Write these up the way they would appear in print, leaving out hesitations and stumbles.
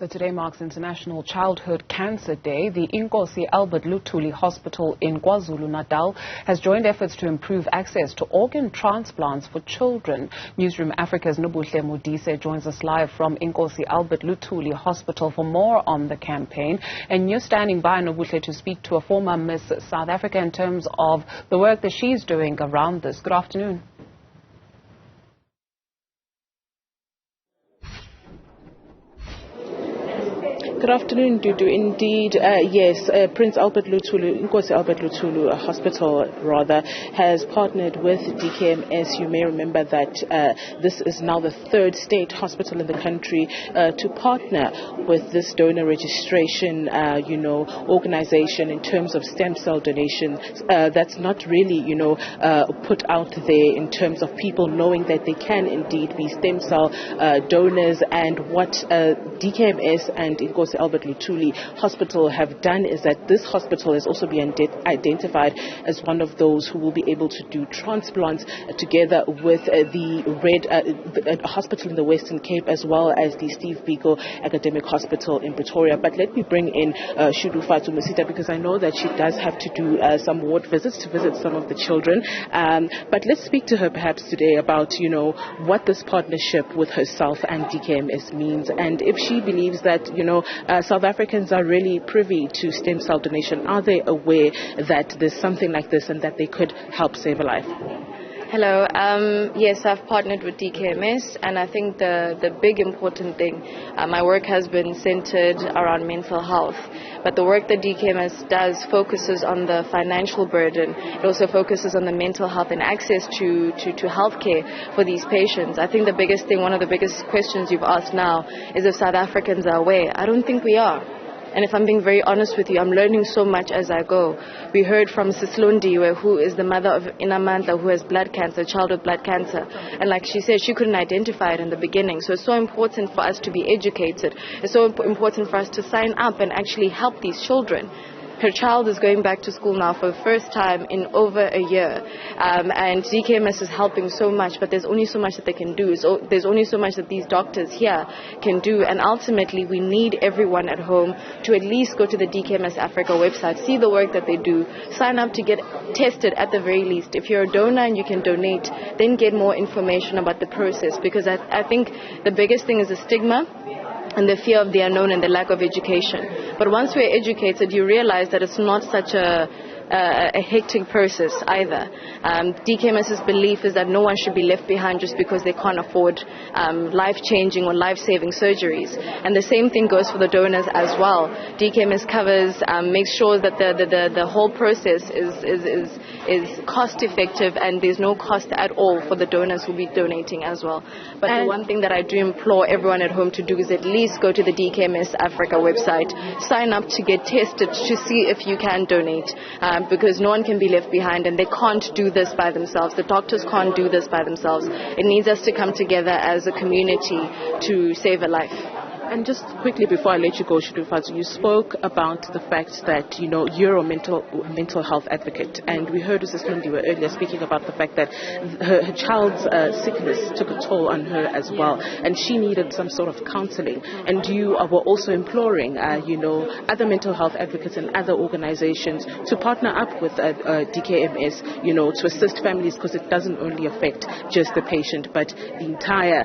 So today marks International Childhood Cancer Day. The Inkosi Albert Luthuli Hospital in KwaZulu-Natal has joined efforts to improve access to organ transplants for children. Newzroom Afrika's Nobuhle Modise joins us live from Inkosi Albert Luthuli Hospital for more on the campaign. And you're standing by, Nobuhle, to speak to a former Miss South Africa in terms of the work that she's doing around this. Good afternoon. Good afternoon, Dudu. Indeed, yes, Prince Albert Luthuli, Inkosi Albert Luthuli Hospital, has partnered with DKMS. You may remember that this is now the third state hospital in the country to partner with this donor registration, organization in terms of stem cell donation. That's not really, put out there in terms of people knowing that they can indeed be stem cell donors. And what DKMS and Inkosi Albert Luthuli Hospital have done is that this hospital has also been identified as one of those who will be able to do transplants together with the hospital in the Western Cape as well as the Steve Biko Academic Hospital in Pretoria. But let me bring in Shudu Fatu Masita, because I know that she does have to do some ward visits to visit some of the children. But let's speak to her perhaps today about, what this partnership with herself and DKMS means, and if she believes that, South Africans are really privy to stem cell donation. Are they aware that there's something like this and that they could help save a life? Hello. Yes, I've partnered with DKMS, and I think the big important thing, my work has been centered around mental health. But the work that DKMS does focuses on the financial burden. It also focuses on the mental health and access to healthcare for these patients. I think the biggest thing, one of the biggest questions you've asked now, is if South Africans are aware. I don't think we are. And if I'm being very honest with you, I'm learning so much as I go. We heard from Sislundi, who is the mother of Inamandla, who has blood cancer, childhood blood cancer. And like she said, she couldn't identify it in the beginning. So it's so important for us to be educated. It's so important for us to sign up and actually help these children. Her child is going back to school now for the first time in over a year. And DKMS is helping so much, but there's only so much that they can do. So there's only so much that these doctors here can do. And ultimately, we need everyone at home to at least go to the DKMS Africa website, see the work that they do, sign up to get tested at the very least. If you're a donor and you can donate, then get more information about the process. Because I think the biggest thing is the stigma and the fear of the unknown and the lack of education. But once we're educated, you realize that it's not such a hectic process either. DKMS's belief is that no one should be left behind just because they can't afford life-changing or life-saving surgeries. And the same thing goes for the donors as well. DKMS covers, makes sure that the whole process is cost-effective and there's no cost at all for the donors who will be donating as well. But the one thing that I do implore everyone at home to do is at least go to the DKMS Africa website, sign up to get tested to see if you can donate. Because no one can be left behind, and they can't do this by themselves. The doctors can't do this by themselves. It needs us to come together as a community to save a life. And just quickly before I let you go, Shudufatu, you spoke about the fact that, you're a mental health advocate. And we heard Mrs. Lundi earlier speaking about the fact that her child's sickness took a toll on her as well. And she needed some sort of counseling. And you were also imploring, other mental health advocates and other organizations to partner up with DKMS, to assist families, because it doesn't only affect just the patient, but the entire,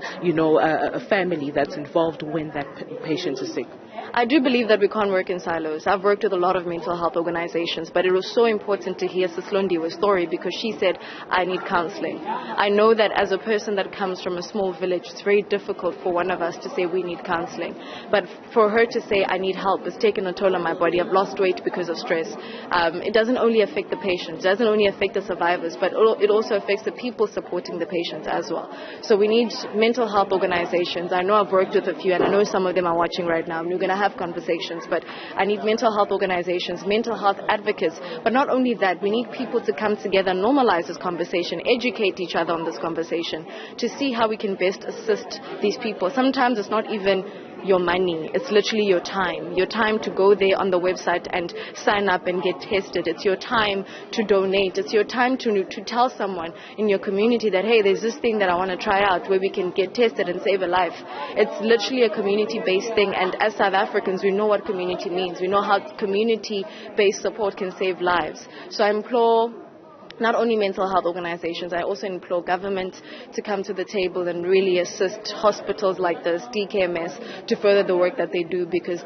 family that's involved when that patient is sick. I do believe that we can't work in silos. I've worked with a lot of mental health organizations, but it was so important to hear Sislundi's story because she said, I need counseling. I know that as a person that comes from a small village, it's very difficult for one of us to say we need counseling. But for her to say, I need help, it's taken a toll on my body. I've lost weight because of stress. It doesn't only affect the patients, it doesn't only affect the survivors, but it also affects the people supporting the patients as well. So we need mental health organizations. I know I've worked with a few, and I know some of them are watching right now. We're going to have conversations, but I need mental health organizations, mental health advocates. But not only that, we need people to come together, normalize this conversation, educate each other on this conversation to see how we can best assist these people. Sometimes it's not even your money. It's literally your time to go there on the website and sign up and get tested. It's your time to donate. It's your time to tell someone in your community that, hey, there's this thing that I want to try out where we can get tested and save a life. It's literally a community-based thing, and as South Africans, we know what community means. We know how community-based support can save lives. So I implore not only mental health organizations, I also implore government to come to the table and really assist hospitals like this, DKMS, to further the work that they do, because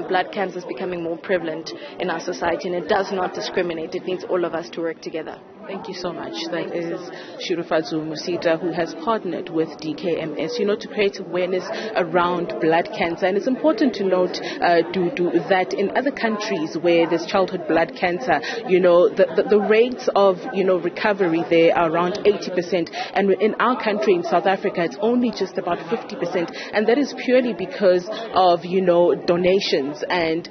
blood cancer is becoming more prevalent in our society, and it does not discriminate. It needs all of us to work together. Thank you so much. That is Shirufadzu Musita, who has partnered with DKMS, to create awareness around blood cancer. And it's important to note, that in other countries where there's childhood blood cancer, the rates of, recovery there are around 80%. And in our country, in South Africa, it's only just about 50%. And that is purely because of, donations. And,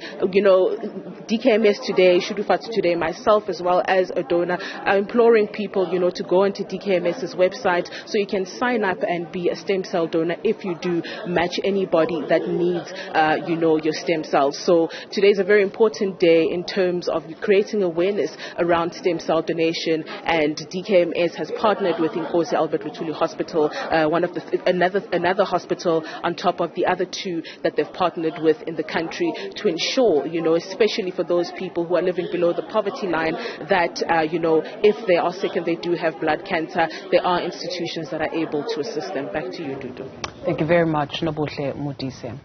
DKMS today, Shirufadzu today, myself as well as a donor, imploring people, to go onto DKMS's website so you can sign up and be a stem cell donor if you do match anybody that needs, your stem cells. So today is a very important day in terms of creating awareness around stem cell donation, and DKMS has partnered with Inkosi Albert Luthuli Hospital, another hospital on top of the other two that they've partnered with in the country, to ensure, especially for those people who are living below the poverty line, that, if they are sick and they do have blood cancer, there are institutions that are able to assist them. Back to you, Dudu. Thank you very much, Nobuhle Modise.